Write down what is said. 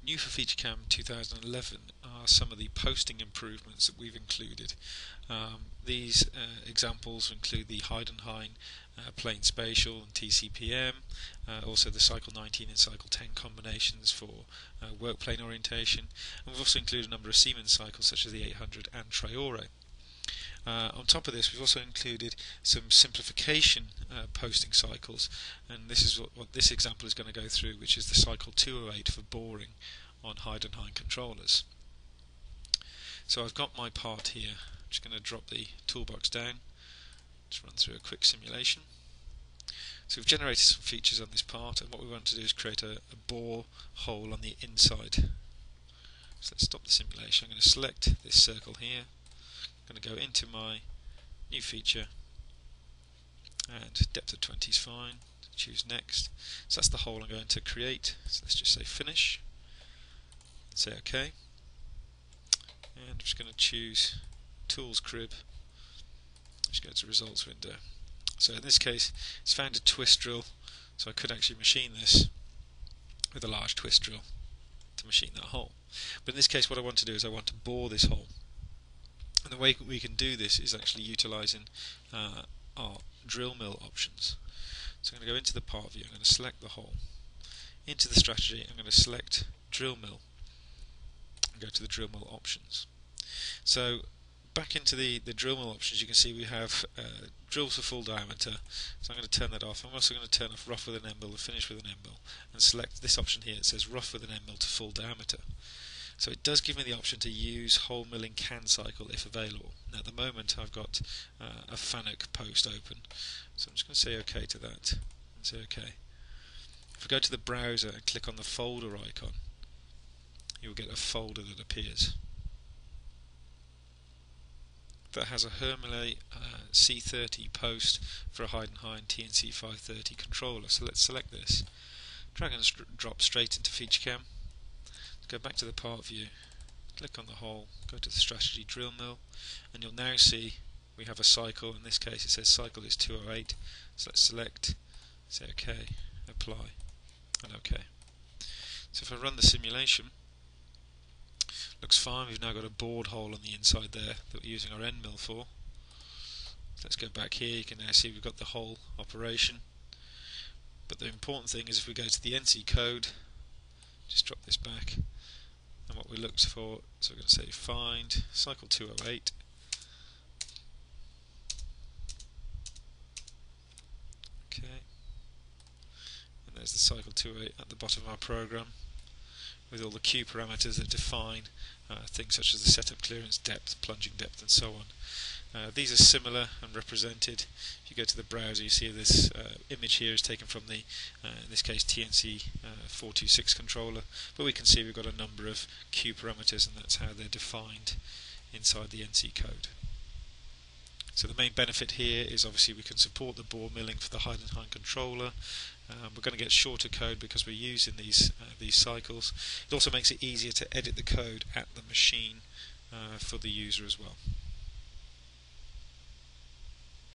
New for FeatureCAM 2011 are some of the posting improvements that we've included. These examples include the Heidenhaim plane Spatial and TCPM, also the Cycle 19 and Cycle 10 combinations for work plane orientation, and we've also included a number of Siemens CYCLEs such as the 800 and TRAORI. On top of this, we've also included some simplification posting cycles, and this is what this example is going to go through, which is the cycle 208 for boring on Heidenhaim controllers. So I've got my part here. I'm just going to drop the toolbox down to run through a quick simulation. So we've generated some features on this part, and what we want to do is create a bore hole on the inside. So let's stop the simulation. I'm going to select this circle here. I'm going to go into my new feature, and depth of 20 is fine. Choose next. So that's the hole I'm going to create. So let's just say finish and say OK. And I'm just going to choose Tools Crib. Just go to Results window. So in this case, it's found a twist drill, so I could actually machine this with a large twist drill to machine that hole. But in this case, what I want to do is I want to bore this hole. And the way we can do this is actually utilising our drill mill options. So I'm going to go into the part view, I'm going to select the hole. Into the strategy, I'm going to select drill mill and go to the drill mill options. So back into the drill mill options, you can see we have drills for full diameter, so I'm going to turn that off. I'm also going to turn off rough with an end mill and finish with an end mill, and select this option here. It says rough with an end mill to full diameter. So it does give me the option to use hole milling can cycle if available. Now at the moment I've got a FANUC post open, so I'm just going to say OK to that and say OK. If I go to the browser and click on the folder icon, you'll get a folder that appears that has a Hermele C30 post for a Heidenhaim TNC 530 controller. So let's select this, drag and drop straight into FeatureCAM. Go back to the part view, click on the hole, go to the strategy drill mill, and you'll now see we have a cycle. In this case it says cycle is 208, so let's select, say OK, apply, and OK. So if I run the simulation, looks fine. We've now got a bored hole on the inside there that we're using our end mill for. Let's go back here. You can now see we've got the whole operation, but the important thing is if we go to the NC code, just drop this back, and what we looked for, so we're going to say find cycle 208, okay, and there's the cycle 208 at the bottom of our program with all the Q parameters that define things such as the setup clearance, depth, plunging depth, and so on. These are similar and represented. If you go to the browser, you see this image here is taken from the, in this case, TNC 426 controller, but we can see we've got a number of Q parameters, and that's how they're defined inside the NC code. So the main benefit here is obviously we can support the bore milling for the Heidenhaim controller. We're going to get shorter code because we're using these cycles. It also makes it easier to edit the code at the machine for the user as well.